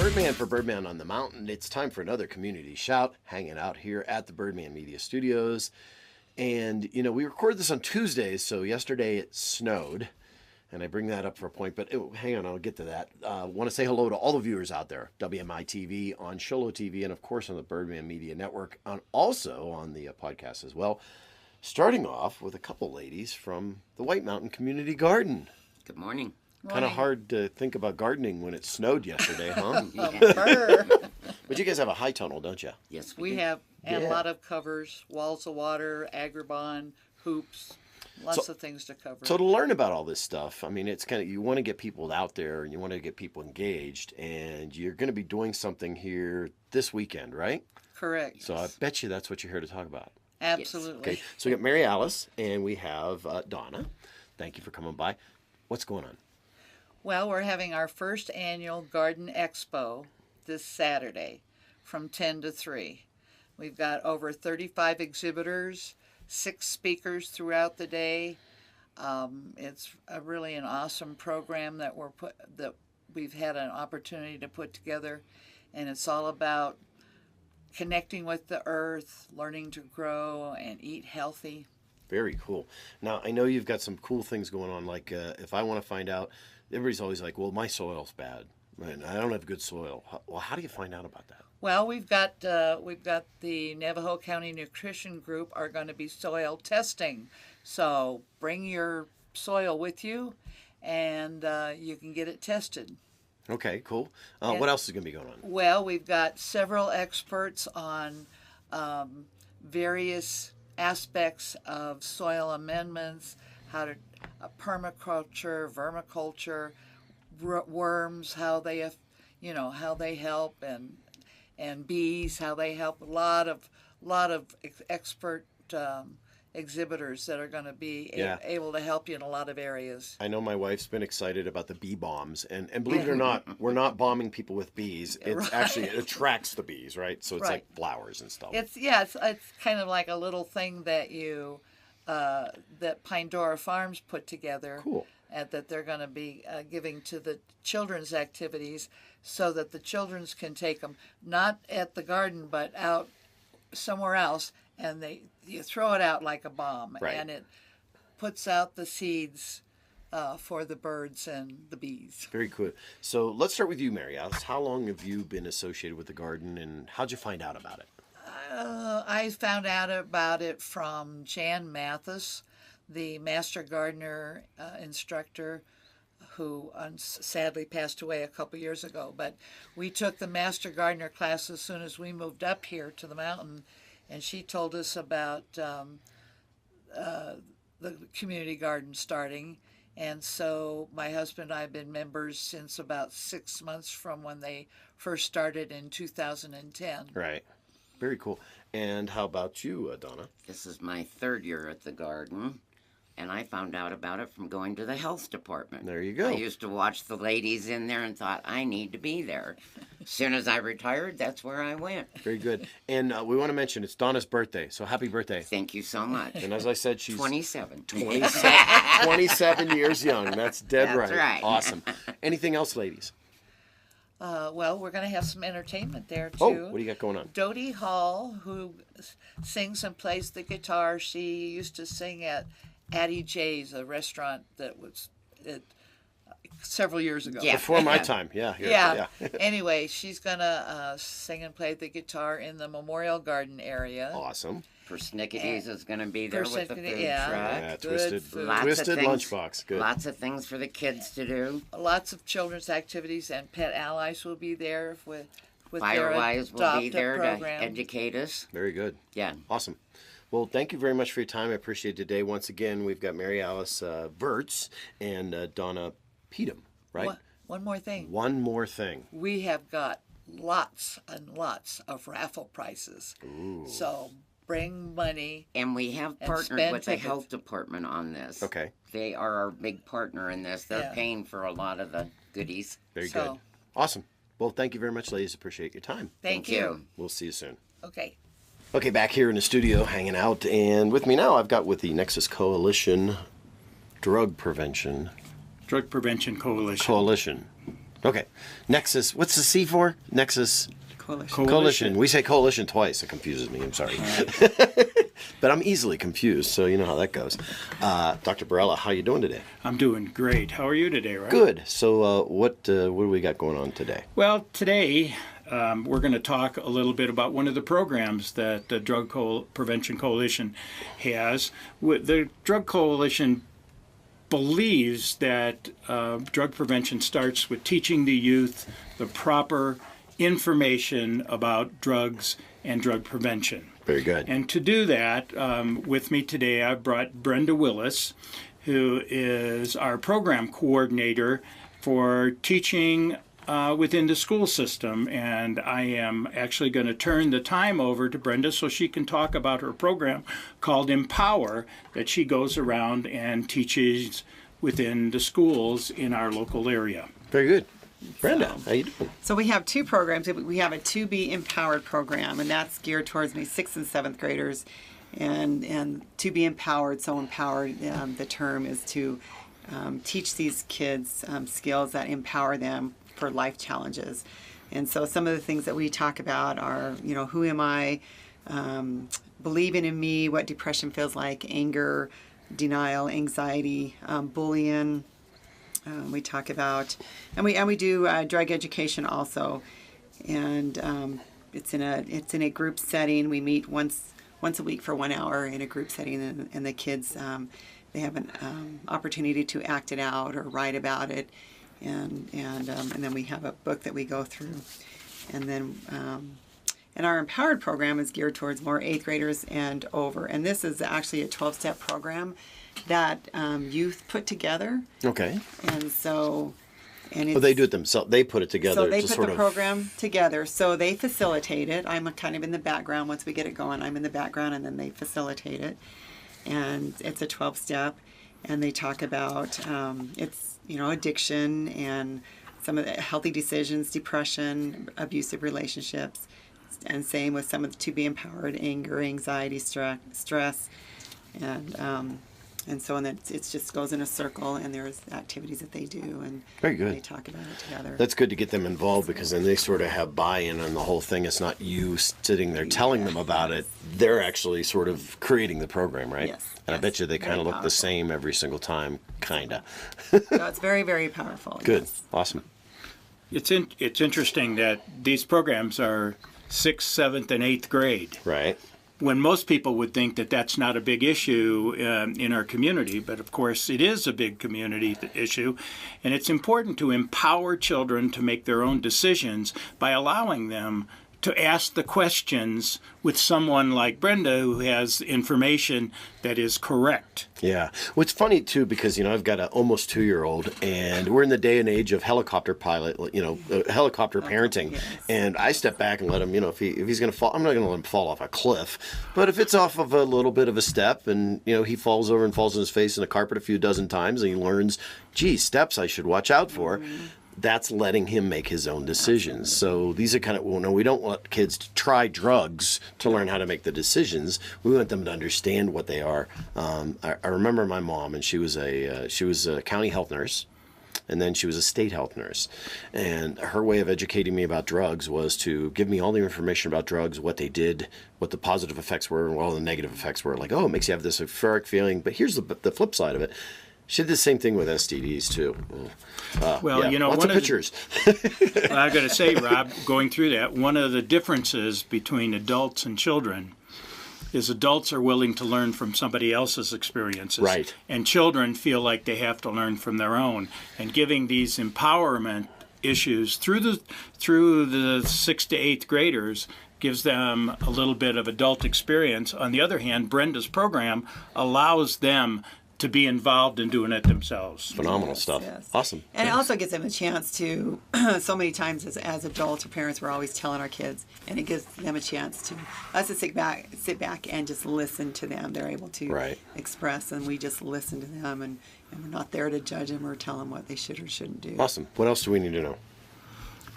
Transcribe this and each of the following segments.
Birdman for Birdman on the Mountain. It's time for another community shout, hanging out here at the Birdman Media Studios. And, you know, we record this on Tuesdays, so yesterday it snowed. And I bring that up for a point, but hang on, I'll get to that. I want to say hello to all the viewers out there, WMI-TV, on Szabo TV, and of course on the Birdman Media Network, and also on the podcast as well. Starting off with a couple ladies from the White Mountain Community Garden. Good morning. Kind of hard to think about gardening when it snowed yesterday, huh? But you guys have a high tunnel, don't you? Yes, we have, and a lot of covers, walls of water, agribon, hoops, lots of things to cover. So to learn about all this stuff, I mean, it's kind of, you want to get people out there and you want to get people engaged, and you're going to be doing something here this weekend, right? Correct. So I bet you that's what you're here to talk about. Absolutely. Okay, so we got Mary Alice and we have Donna. Thank you for coming by. What's going on? Well, we're having our first annual Garden Expo this Saturday from 10 to 3. We've got over 35 exhibitors, 6 speakers throughout the day. It's really an awesome program that we've had an opportunity to put together, and it's all about connecting with the earth, learning to grow and eat healthy. Very cool. Now, I know you've got some cool things going on, like if I want to find out, everybody's always like, well, my soil's bad, and I don't have good soil. Well, how do you find out about that? Well, we've got the Navajo County Nutrition Group are going to be soil testing. So bring your soil with you, and you can get it tested. Okay, cool. What else is going to be going on? Well, we've got several experts on various aspects of soil amendments, how to permaculture, vermiculture, worms, how they help, and bees, how they help. A lot of expert exhibitors that are going to be able to help you in a lot of areas. I know my wife's been excited about the bee bombs, and believe it or not, we're not bombing people with bees. It's actually, it attracts the bees, right? So it's like flowers and stuff. It's kind of like a little thing that that Pinedora Farms put together. Cool. That they're going to be giving to the children's activities, so that the children's can take them not at the garden but out somewhere else, and you throw it out like a bomb, and it puts out the seeds for the birds and the bees. Very cool. So let's start with you, Mary Alice. How long have you been associated with the garden, and how'd you find out about it? I found out about it from Jan Mathis, the master gardener instructor, who sadly passed away a couple years ago. But we took the master gardener class as soon as we moved up here to the mountain, and she told us about the community garden starting. And so my husband and I have been members since about 6 months from when they first started in 2010. Right. Very cool. And how about you, Donna? This is my 3rd year at the garden, and I found out about it from going to the health department. There you go. I used to watch the ladies in there and thought, I need to be there. As soon as I retired, that's where I went. Very good. And we want to mention, it's Donna's birthday, so happy birthday. Thank you so much. And as I said, she's 27. 27 years young. That's dead That's right. Awesome. Anything else, ladies? Well, we're going to have some entertainment there, too. Oh, what do you got going on? Dodie Hall, who sings and plays the guitar. She used to sing at Addie J's, a restaurant that was several years ago. Yeah. Before my time, yeah. Anyway, she's going to sing and play the guitar in the Memorial Garden area. Awesome. Persnicketies is going to be there with the food truck. Yeah, Twisted Things, Lunchbox. Good. Lots of things for the kids to do. Lots of children's activities, and Pet Allies will be there with Firewise their will be there program. to educate us. Very good. Yeah. Awesome. Well, thank you very much for your time. I appreciate it today. Once again, we've got Mary Alice Vertz and Donna Peetoom, right? One more thing. One more thing. We have got lots and lots of raffle prizes. Ooh. So bring money. And we have partnered with the health department on this. Okay. They are our big partner in this. They're paying for a lot of the goodies. Very good. Awesome. Well, thank you very much, ladies. Appreciate your time. Thank you. We'll see you soon. Okay. Okay, back here in the studio, hanging out, and with me now, I've got with the Nexus Coalition Drug Prevention Coalition. Okay. Nexus. What's the C for? Nexus. Coalition. We say coalition twice. It confuses me. I'm sorry. But I'm easily confused, so you know how that goes. Dr. Barella, how you doing today? I'm doing great. How are you today, Rob? Good. So what do we got going on today? Well, today we're going to talk a little bit about one of the programs that the Drug Prevention Coalition has. The Drug Coalition believes that drug prevention starts with teaching the youth the proper information about drugs and drug prevention. Very good. And to do that, with me today, I've brought Brenda Willis, who is our program coordinator for teaching within the school system. And I am actually going to turn the time over to Brenda so she can talk about her program called Empower that she goes around and teaches within the schools in our local area. Very good. Brenda, how you doing? So we have two programs. We have a To Be Empowered program, and that's geared towards maybe 6th and 7th graders. And to be empowered, so empowered, the term is to teach these kids skills that empower them for life challenges. And so some of the things that we talk about are, who am I, believing in me, what depression feels like, anger, denial, anxiety, bullying. We talk about, and we do drug education also, and it's in a group setting. We meet once a week for 1 hour in a group setting, and the kids they have an opportunity to act it out or write about it, and then we have a book that we go through, and then and our Empowered program is geared towards more 8th graders and over, and this is actually a 12-step program that youth put together. Okay. And so, and it's, Well, they do it themselves. They put it together. so they to put sort the of, program together. So they facilitate it. I'm kind of in the background. Once we get it going, I'm in the background, and then they facilitate it. And it's a 12-step, and they talk about it's addiction and some of the healthy decisions, depression, abusive relationships, and same with some of the To Be Empowered, anger, anxiety, stress, and so then it just goes in a circle, and there's activities that they do, and Very good. they talk about it together. That's good to get them involved because then they sort of have buy-in on the whole thing. It's not you sitting there telling them about it. They're actually sort of creating the program, right? Yes, And I yes. bet you they kind Very of look the powerful. same every single time, kind of. So it's very, very powerful. Good. Yes. Awesome. It's interesting that these programs are 6th, 7th, and 8th grade. Right. When most people would think that that's not a big issue in our community, but of course it is a big community issue, and it's important to empower children to make their own decisions by allowing them to ask the questions with someone like Brenda who has information that is correct. Yeah. Well, it's funny, too, because, I've got an almost 2-year-old, and we're in the day and age of helicopter pilot, helicopter parenting. Yes. And I step back and let him, if he's going to fall, I'm not going to let him fall off a cliff. But if it's off of a little bit of a step and, he falls over and falls on his face in the carpet a few dozen times and he learns, gee, steps I should watch out for. That's letting him make his own decisions. So these are kind of, we don't want kids to try drugs to learn how to make the decisions. We want them to understand what they are. I remember my mom, and she was a county health nurse, and then she was a state health nurse. And her way of educating me about drugs was to give me all the information about drugs, what they did, what the positive effects were, and what all the negative effects were. Like, oh, it makes you have this euphoric feeling, but here's the flip side of it. She did the same thing with STDs too. Well, yeah, lots one of pictures. I got to say, Rob, going through that, one of the differences between adults and children is adults are willing to learn from somebody else's experiences. Right. And children feel like they have to learn from their own. And giving these empowerment issues through the 6th to 8th graders gives them a little bit of adult experience. On the other hand, Brenda's program allows them to be involved in doing it themselves. Phenomenal stuff. Yes. Awesome. And it also gives them a chance to, so many times as adults or parents, we're always telling our kids, and it gives them a chance to us to sit back and just listen to them. They're able to Right. express, and we just listen to them, and we're not there to judge them or tell them what they should or shouldn't do. Awesome. What else do we need to know?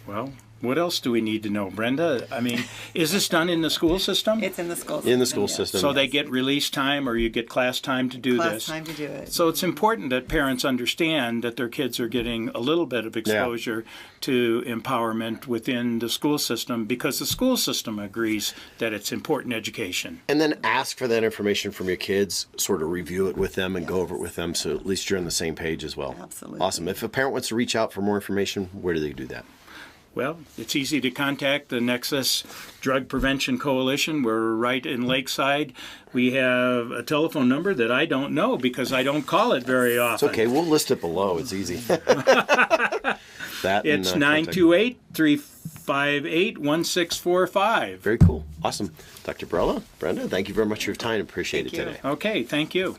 Well, What else do we need to know, Brenda? I mean, is this done in the school system? It's in the school system. In the school yes. system. So they get release time, or you get class time to do Class this? time to do it. So it's important that parents understand that their kids are getting a little bit of exposure to empowerment within the school system, because the school system agrees that it's important education. And then ask for that information from your kids, sort of review it with them and go over it with them, so at least you're on the same page as well. Absolutely. Awesome. If a parent wants to reach out for more information, where do they do that? Well, it's easy to contact the Nexus Drug Prevention Coalition. We're right in Lakeside. We have a telephone number that I don't know because I don't call it very often. It's okay. We'll list it below. It's easy. It's 928-358-1645. Very cool. Awesome. Dr. Brella, Brenda, thank you very much for your time. Appreciate it Thank you. today. Okay, thank you.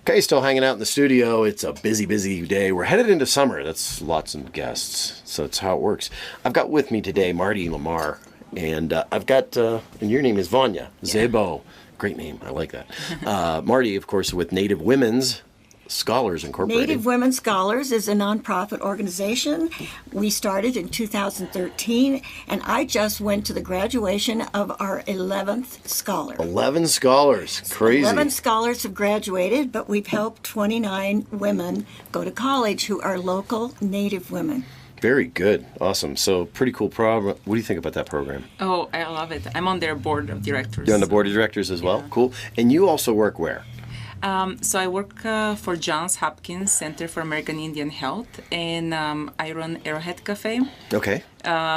Okay, still hanging out in the studio. It's a busy, busy day. We're headed into summer. That's lots of guests. So that's how it works. I've got with me today Marty Lamar, and I've got, and your name is Vonya. Szabo. Great name. I like that. Marty, of course, with Native Women's Scholars Incorporated. Native Women Scholars is a nonprofit organization. We started in 2013, and I just went to the graduation of our 11th scholar. 11 scholars. Crazy. 11 scholars have graduated, but we've helped 29 women go to college who are local Native women. Very good. Awesome. So pretty cool program. What do you think about that program? Oh, I love it. I'm on their board of directors. You're on the board of directors as well? Cool. And you also work where? So I work for Johns Hopkins Center for American Indian Health, and I run Arrowhead Cafe. Okay.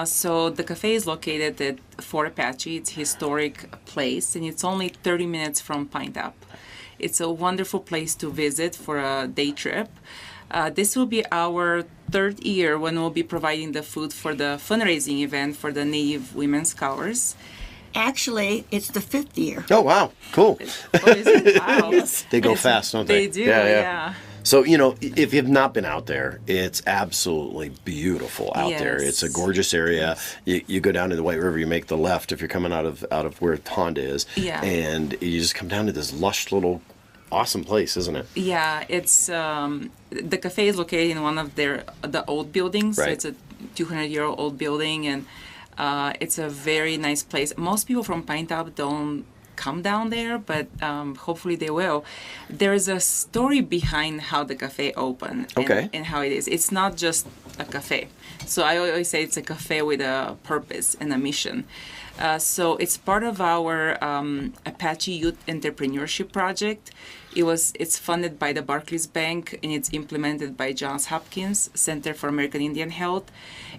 So the cafe is located at Fort Apache. It's a historic place, and it's only 30 minutes from Pinetop. It's a wonderful place to visit for a day trip. This will be our third year when we'll be providing the food for the fundraising event for the Native Women Scholars. Actually, it's the 5th year. Oh, wow. Cool. Oh, is it? Wow. They go fast, don't they? They do, yeah. So, you know, if you've not been out there, it's absolutely beautiful out there. It's a Yes. gorgeous area. You go down to the White River, you make the left if you're coming out of where Honda is. Yeah. And you just come down to this lush little awesome place, isn't it? Yeah, it's the cafe is located in one of the old buildings. Right. So it's a 200-year-old building, and it's a very nice place. Most people from Pinetop don't come down there, but hopefully they will. There's a story behind how the cafe opened and how it is. It's not just a cafe. So I always say it's a cafe with a purpose and a mission. So it's part of our Apache Youth Entrepreneurship Project. It's funded by the Barclays Bank, and it's implemented by Johns Hopkins Center for American Indian Health.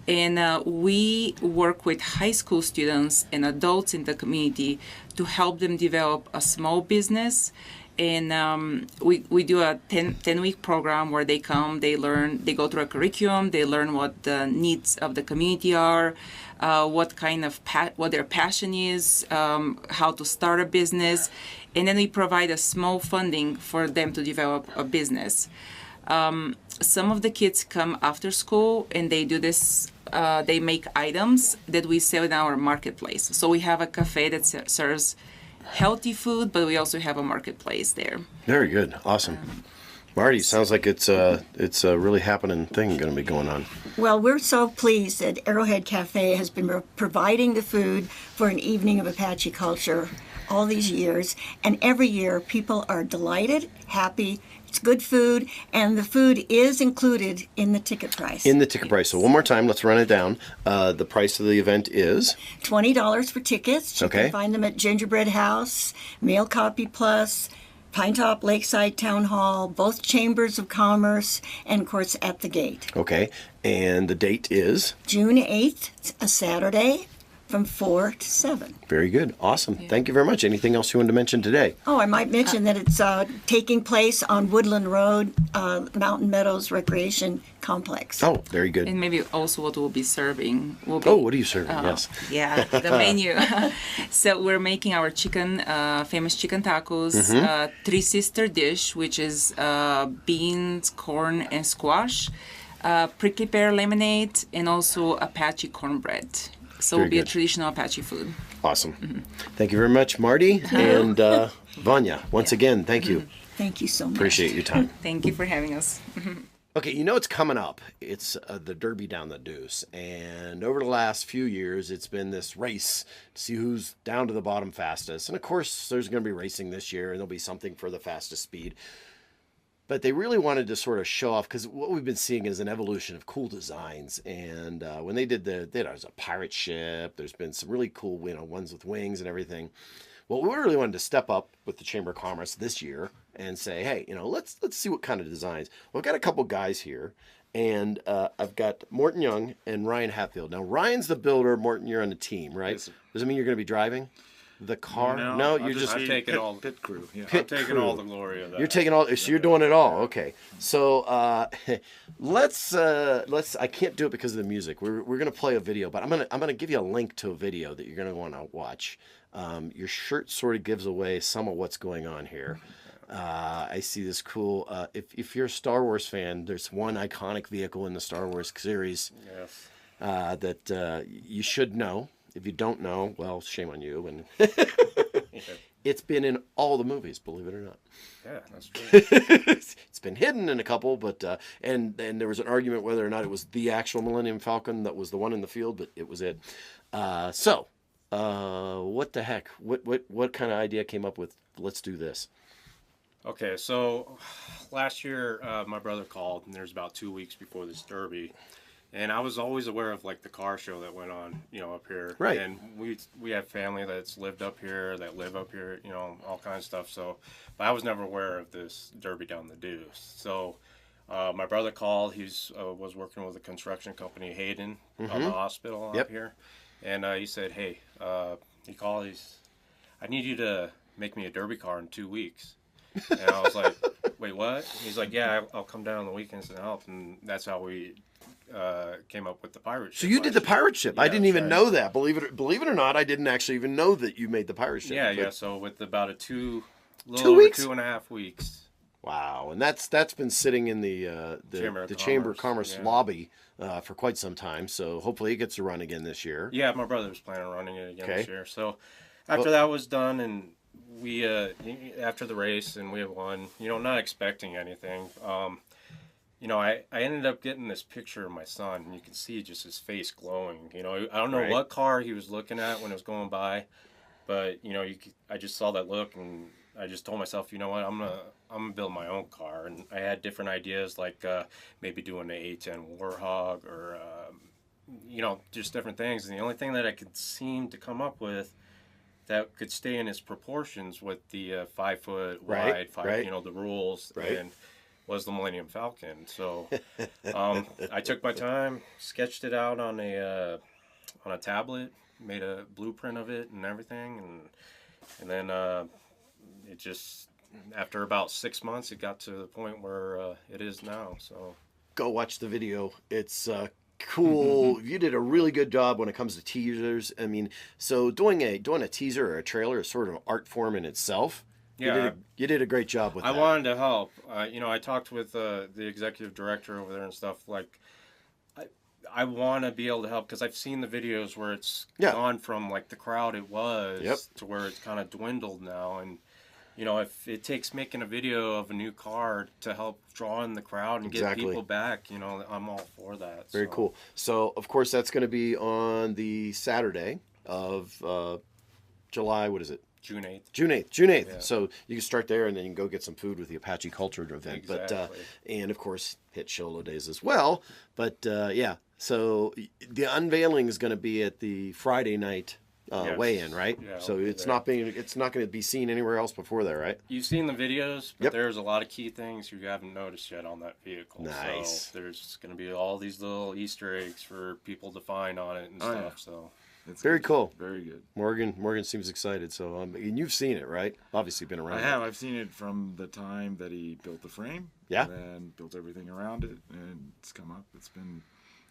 And we work with high school students and adults in the community to help them develop a small business. And we do a 10-week program where they come, they learn, they go through a curriculum, they learn what the needs of the community are, what kind of what their passion is, how to start a business, and then we provide a small funding for them to develop a business. Some of the kids come after school and they do this. They make items that we sell in our marketplace. So we have a cafe that serves healthy food, but we also have a marketplace there. Very good. Awesome. Marty, sounds like it's a really happening thing going to be going on. Well, we're so pleased that Arrowhead Cafe has been providing the food for an evening of Apache culture all these years, and every year people are delighted, happy. It's good food, and the food is included in the ticket price. In the ticket price. So one more time, let's run it down. The price of the event is? $20 for tickets. You Okay. can find them at Gingerbread House, Mail Copy Plus, Pinetop Lakeside Town Hall, both chambers of commerce, and of course at the gate. Okay. And the date is? June 8th, a Saturday, from 4 to 7. Very good. Awesome. Thank you very much. Anything else you wanted to mention today? Oh, I might mention that it's taking place on Woodland Road, Mountain Meadows Recreation Complex. Oh, very good. And maybe also what we'll be serving will be. Oh, what are you serving? Yes. Yeah, the menu. So we're making our chicken, famous chicken tacos, Three Sister dish, which is beans, corn, and squash, prickly pear lemonade, and also Apache cornbread. So Very it'll be a good. traditional Apache food. Awesome. Thank you very much, Marty. And Vonya, once again, thank you. Thank you so much. Appreciate your time. Thank you for having us. Okay, you know it's coming up. It's the Derby down the Deuce. And over the last few years, it's been this race to see who's down to the bottom fastest. And of course, there's going to be racing this year, and there'll be something for the fastest speed. But they really wanted to sort of show off, because what we've been seeing is an evolution of cool designs. And when they did there's a pirate ship. There's been some really cool, ones with wings and everything. Well, we really wanted to step up with the Chamber of Commerce this year and say, hey, let's see what kind of designs. Well, I've got a couple guys here, and I've got Morton Young and Ryan Hatfield. Now, Ryan's the builder. Morton, you're on the team, right? Yes, sir. Does it mean you're going to be driving the car? No, you're just I'm taking all pit crew. Yeah. pit I'm taking crew. all the glory of that. You're taking all, so you're doing it all. Okay. So let's I can't do it because of the music. We're gonna play a video, but I'm gonna give you a link to a video that you're gonna want to watch. Your shirt sort of gives away some of what's going on here. I see this cool. If you're a Star Wars fan, there's one iconic vehicle in the Star Wars series Yes. that you should know. If you don't know, well, shame on you. And it's been in all the movies, believe it or not. Yeah, that's true. It's been hidden in a couple, but and there was an argument whether or not it was the actual Millennium Falcon that was the one in the field, but it was it. So what the heck? What kind of idea came up with? Let's do this. Okay, so last year my brother called, and there's about 2 weeks before this Derby. And I was always aware of like the car show that went on, up here. Right. And we have family that's lived up here, that live up here, all kinds of stuff. So, but I was never aware of this Derby down the Deuce. So, my brother called. He was working with a construction company, Hayden, on the hospital up here. And he said, "Hey," he called. "I need you to make me a Derby car in 2 weeks." And I was like, "Wait, what?" He's like, "Yeah, I'll come down on the weekends and help." And that's how we came up with the pirate ship. So you did the pirate ship. Yeah, I didn't even right. know that. Believe it or not, I didn't actually even know that you made the pirate ship. Yeah, But- yeah. So with about a 2 over weeks? 2.5 weeks. Wow, and that's been sitting in the Chamber of Commerce yeah. lobby for quite some time. So hopefully it gets to run again this year. Yeah, my brother was planning on running it again Okay. this year. So after that was done, and we after the race, and we had won. Not expecting anything. I ended up getting this picture of my son, and you can see just his face glowing. I don't know Right. what car he was looking at when it was going by, but I just saw that look, and I just told myself, you know what, I'm gonna build my own car. And I had different ideas, like maybe doing the A10 Warhog, or just different things. And the only thing that I could seem to come up with that could stay in its proportions with the 5 foot Right, wide, right. the rules, Right. and was the Millennium Falcon. So I took my time, sketched it out on a tablet, made a blueprint of it and everything, and then it just, after about 6 months, it got to the point where it is now. So Go watch the video. It's cool. You did a really good job when it comes to teasers. I mean, so doing a teaser or a trailer is sort of an art form in itself. yeah, You did a great job with I that. wanted to help. I talked with the executive director over there and stuff. Like, I want to be able to help, because I've seen the videos where it's Yeah. gone from like the crowd it was Yep. to where it's kind of dwindled now. And if it takes making a video of a new car to help draw in the crowd and Exactly. get people back, I'm all for that. Very So, cool. So, of course, that's going to be on the Saturday of July. What is it? June 8th. June 8th. June 8th. Yeah. So you can start there, and then you can go get some food with the Apache Culture event. Exactly. But and of course hit Sholo Days as well. But yeah, so the unveiling is going to be at the Friday night Yes. weigh-in, right? Yeah, so I'll be it's there. not going to be seen anywhere else before there, right? You've seen the videos, but Yep. there's a lot of key things you haven't noticed yet on that vehicle. Nice. So there's going to be all these little Easter eggs for people to find on it and Oh, stuff. yeah. So It's Very good. cool. Very good. Morgan seems excited. So and you've seen it, right? Obviously been around. I have. I've seen it from the time that he built the frame. Yeah. And built everything around it, and it's come up. It's been,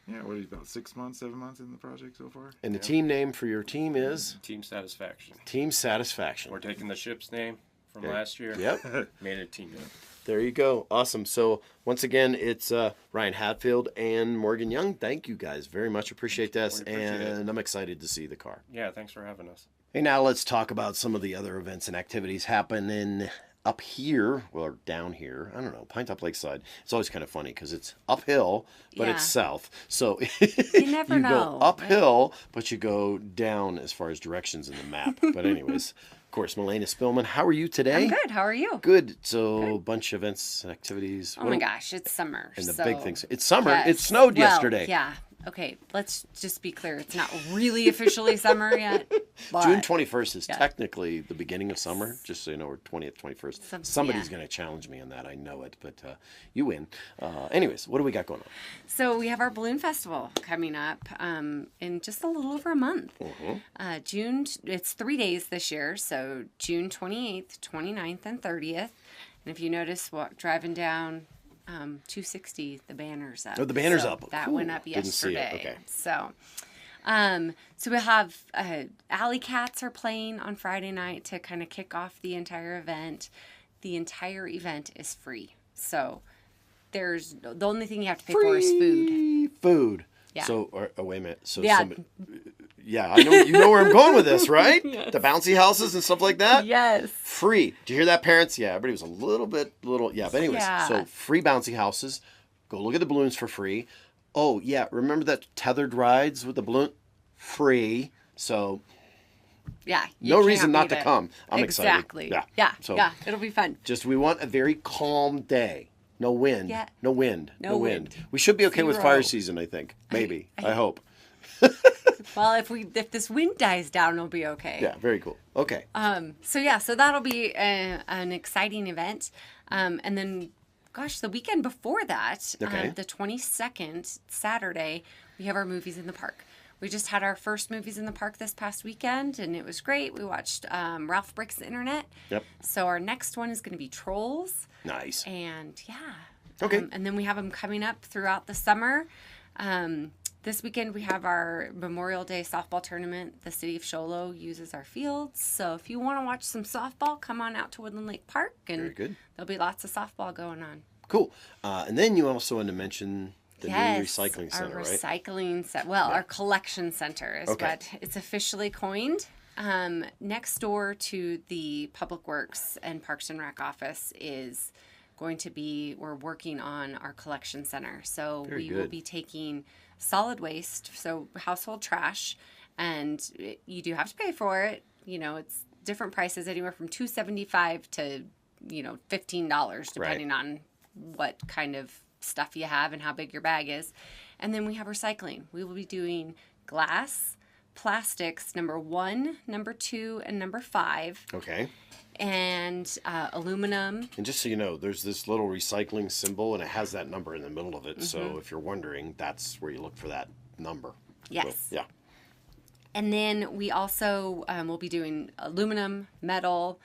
about 6 months, 7 months in the project so far. And the team name for your team is Team Satisfaction. Team Satisfaction. We're taking the ship's name from Okay. last year. Yep. Made it team name. There you go. Awesome. So once again, it's Ryan Hatfield and Morgan Young. Thank you guys very much. Appreciate this. We appreciate it. And I'm excited to see the car. Yeah, thanks for having us. Hey, now let's talk about some of the other events and activities happening up here, or down here, I don't know, Pinetop Lakeside. It's always kind of funny because it's uphill, but it's south. So you never go know. uphill, but you go down as far as directions in the map. But anyways, of course, Milena Spillman, how are you today? I'm good. How are you? Good. So, a bunch of events and activities. Oh my gosh, it's summer. And the so, big things. It's summer. yes. It snowed Well, yesterday. Yeah. Okay, let's just be clear. It's not really officially summer yet. But June 21st is technically the beginning of summer, just so you know, or 20th, 21st. Somebody's going to challenge me on that. I know it, but you win. Anyways, what do we got going on? So we have our Balloon Festival coming up in just a little over a month. It's 3 days this year, so June 28th, 29th, and 30th. And if you notice, driving down 260, the banner's up. Oh, the banner's up. That cool. went up Didn't see yesterday. it. Okay. So we have Alley Cats are playing on Friday night to kind of kick off the entire event. The entire event is free. So the only thing you have to pay for is food. Food. Yeah. So, wait a minute. So Yeah. somebody, I know you know where I'm going with this, right? Yes. The bouncy houses and stuff like that. Yes. Free. Do you hear that, parents? Yeah, everybody was a little. Yeah, but anyways, so free bouncy houses. Go look at the balloons for free. Oh yeah, remember that tethered rides with the balloon? Free. So. Yeah. No reason not to come. I'm excited. Exactly. Yeah. So, yeah. It'll be fun. Just we want a very calm day. No wind. Yeah. No wind. No wind. We should be okay with 0. fire season, I think. Maybe. I hope. Well, if this wind dies down, it'll be okay. Yeah, very cool. Okay. So that'll be an exciting event. And then, gosh, the weekend before that, the 22nd, Saturday, we have our movies in the park. We just had our first movies in the park this past weekend, and it was great. We watched Ralph Breaks the Internet. Yep. So our next one is going to be Trolls. Nice. And yeah. Okay. And then we have them coming up throughout the summer. This weekend we have our Memorial Day softball tournament. The city of Szabo uses our fields. So if you want to watch some softball, come on out to Woodland Lake Park. And very good. There'll be lots of softball going on. Cool. And then you also wanted to mention the new recycling center, our right? recycling center. Well, our collection center is what it's officially coined. Next door to the Public Works and Parks and Rec office is going to be, we're working on our collection center. So we will be taking solid waste, so household trash, and you do have to pay for it. You know, it's different prices, anywhere from $2.75 to, $15, depending on what kind of stuff you have and how big your bag is. And then we have recycling. We will be doing glass, plastics, number 1, number 2, and number 5. Okay. And aluminum. And just so you know, there's this little recycling symbol, and it has that number in the middle of it. So if you're wondering, that's where you look for that number. Yes. So, yeah. And then we also will be doing aluminum, metal.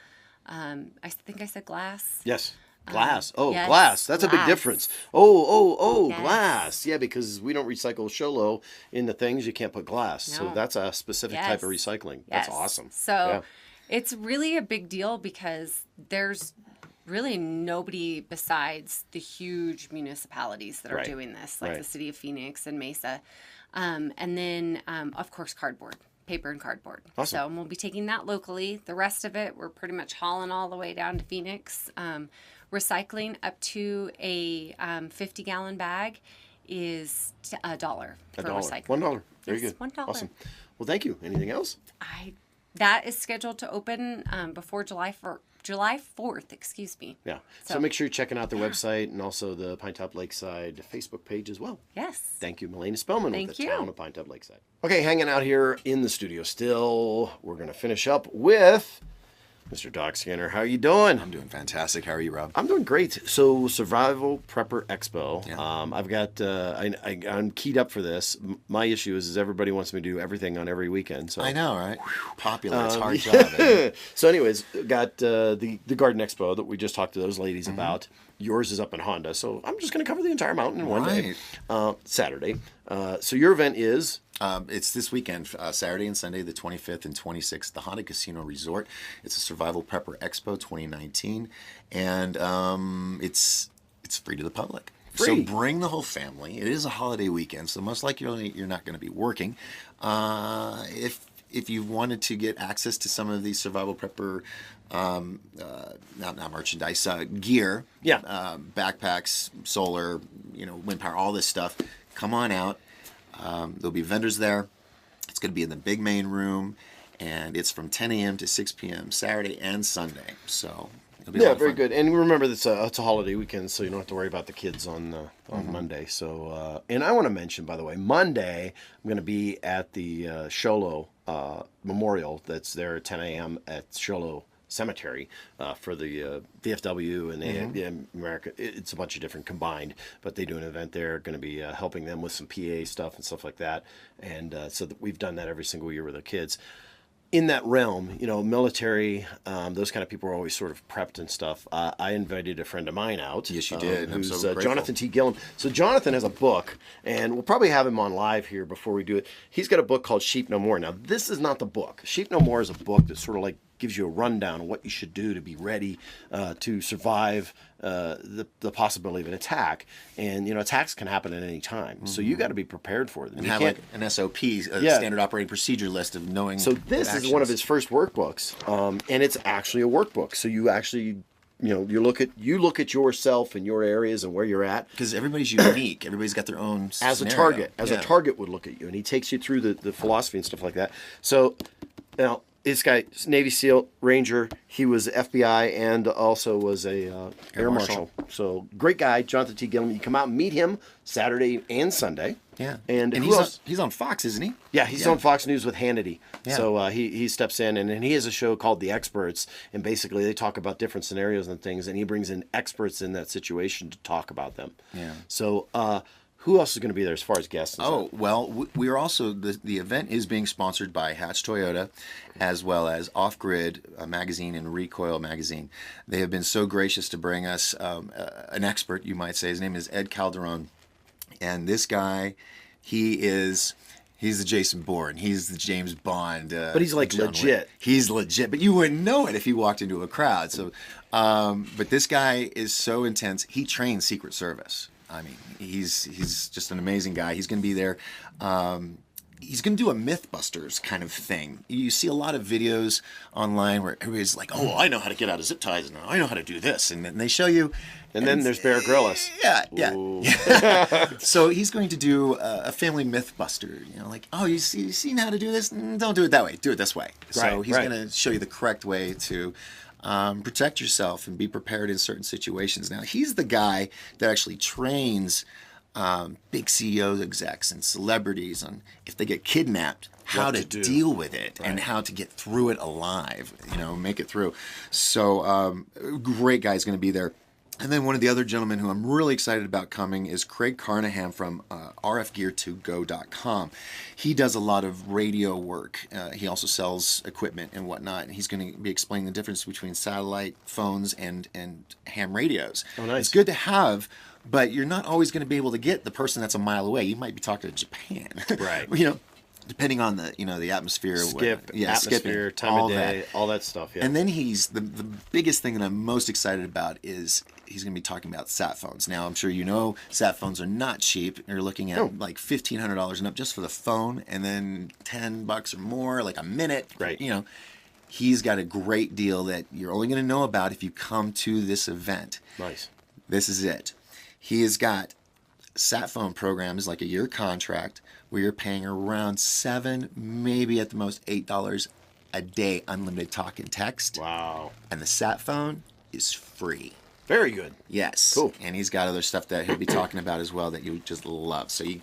I think I said glass. Yes. Glass. Yes, glass. That's a big glass. difference. Oh, Yes. glass. Yeah, because we don't recycle Szabo in the things. You can't put glass. No. So that's a specific type of recycling. Yes. That's awesome. So it's really a big deal because there's really nobody besides the huge municipalities that are doing this, like the city of Phoenix and Mesa. And then, of course, cardboard. Paper and cardboard. Awesome. So we'll be taking that locally. The rest of it, we're pretty much hauling all the way down to Phoenix. Recycling up to a 50-gallon bag is $1 for recycling. $1. Very good. $1. Awesome. Well, thank you. Anything else? That is scheduled to open before July 4th, excuse me. Yeah. So make sure you're checking out their website and also the Pinetop Lakeside Facebook page as well. Yes. Thank you, Milena Spillman with the you. town of Pinetop Lakeside. Okay, hanging out here in the studio still. We're going to finish up with Mr. Doc Skinner. How are you doing? I'm doing fantastic. How are you, Rob? I'm doing great. So, Survival Prepper Expo. Yeah. I've got. I'm keyed up for this. My issue is everybody wants me to do everything on every weekend. So I know, right? Popular. It's a hard job. Eh? So, anyways, got the Garden Expo that we just talked to those ladies about. Yours is up in Honda, so I'm just going to cover the entire mountain in one day. Saturday. So your event is. It's this weekend, Saturday and Sunday, the 25th and 26th, the Honda Casino Resort. It's a Survival Prepper Expo 2019, and it's free to the public. Free. So bring the whole family. It is a holiday weekend, so most likely you're not going to be working. if you wanted to get access to some of these survival prepper, not merchandise, gear, backpacks, solar, wind power, all this stuff, come on out. There'll be vendors there. It's going to be in the big main room, and it's from 10 a.m. to 6 p.m. Saturday and Sunday. So it'll be a lot of very fun. good. And remember, it's a holiday weekend, so you don't have to worry about the kids on Monday. So, and I want to mention, by the way, Monday I'm going to be at the Szabo Memorial. That's there at 10 a.m. at Szabo Cemetery for the VFW and the America. It's a bunch of different combined, but they do an event there. Going to be helping them with some PA stuff and stuff like that. And so we've done that every single year with the kids. In that realm, military, those kind of people are always sort of prepped and stuff. I invited a friend of mine out. Yes, you did. I'm Who's so grateful. Jonathan T. Gillen. So Jonathan has a book, and we'll probably have him on live here before we do it. He's got a book called Sheep No More. Now, this is not the book. Sheep No More is a book that sort of like gives you a rundown of what you should do to be ready to survive the possibility of an attack. And, attacks can happen at any time. So you got to be prepared for them. And you have can't, like an SOP, standard operating procedure list of knowing. So this is one of his first workbooks, and it's actually a workbook. So you actually, you look at yourself and your areas and where you're at. Because everybody's unique. Everybody's got their own As scenario. a target would look at you, and he takes you through the philosophy and stuff like that. So now this guy, Navy SEAL Ranger, he was FBI and also was a Air Marshal. So great guy, Jonathan T. Gillen. You come out and meet him Saturday and Sunday. Yeah, and he's on Fox, isn't he? Yeah, he's on Fox News with Hannity. Yeah. So he steps in, and he has a show called The Experts, and basically they talk about different scenarios and things, and he brings in experts in that situation to talk about them. Yeah. So who else is going to be there as far as guests? And stuff? Well, we are also, the event is being sponsored by Hatch Toyota, as well as Off Grid Magazine and Recoil Magazine. They have been so gracious to bring us an expert, you might say. His name is Ed Calderon. And this guy, he's the Jason Bourne. He's the James Bond. But he's like John legit. Wick. He's legit, but you wouldn't know it if you walked into a crowd. So, but this guy is so intense. He trains Secret Service. I mean, he's just an amazing guy. He's going to be there. He's going to do a Mythbusters kind of thing. You see a lot of videos online where everybody's like, "Oh, I know how to get out of zip ties, and I know how to do this," and then they show you. And then there's Bear Grylls. Yeah. So he's going to do a family Mythbuster. Like, oh, you seen how to do this? Don't do it that way. Do it this way. So he's going to show you the correct way to protect yourself and be prepared in certain situations. Now, he's the guy that actually trains big CEOs, execs, and celebrities on if they get kidnapped, how to deal with it and how to get through it alive, make it through. So great guy's going to be there. And then one of the other gentlemen who I'm really excited about coming is Craig Carnahan from rfgear2go.com. He does a lot of radio work. He also sells equipment and whatnot. And he's going to be explaining the difference between satellite phones and ham radios. Oh, nice. It's good to have, but you're not always going to be able to get the person that's a mile away. You might be talking to Japan. Right. Depending on the atmosphere. Atmosphere, time of day, all that stuff. Yeah. And then he's the biggest thing that I'm most excited about is he's going to be talking about sat phones. Now, I'm sure sat phones are not cheap. You're looking at like $1,500 and up just for the phone, and then $10 or more, like a minute. Right. He's got a great deal that you're only going to know about if you come to this event. Nice. This is it. He has got sat phone programs, like a year contract, where you're paying around $7, maybe at the most $8 a day, unlimited talk and text. Wow. And the sat phone is free. Very good. Yes. Cool. And he's got other stuff that he'll be talking about as well that you just love. So you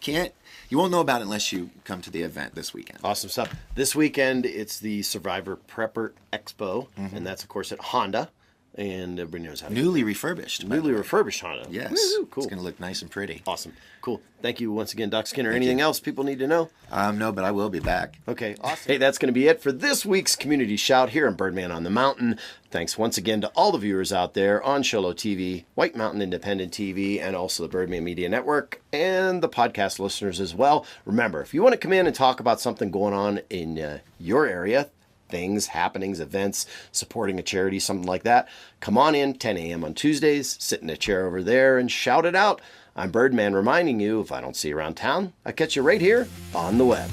won't know about it unless you come to the event this weekend. Awesome stuff. This weekend, it's the Survivor Prepper Expo, and that's, of course, at Honda. And everybody knows how to Newly refurbished. Newly refurbished Honda. Yes. Woo-hoo, cool. It's going to look nice and pretty. Awesome. Cool. Thank you once again, Doc Skinner. Anything else people need to know? No, but I will be back. Okay, awesome. Hey, that's going to be it for this week's Community Shout here on Birdman on the Mountain. Thanks once again to all the viewers out there on Szabo TV, White Mountain Independent TV, and also the Birdman Media Network, and the podcast listeners as well. Remember, if you want to come in and talk about something going on in your area, things, happenings, events, supporting a charity, something like that, come on in 10 a.m. on Tuesdays, sit in a chair over there and shout it out. I'm Birdman reminding you, if I don't see you around town, I'll catch you right here on the web.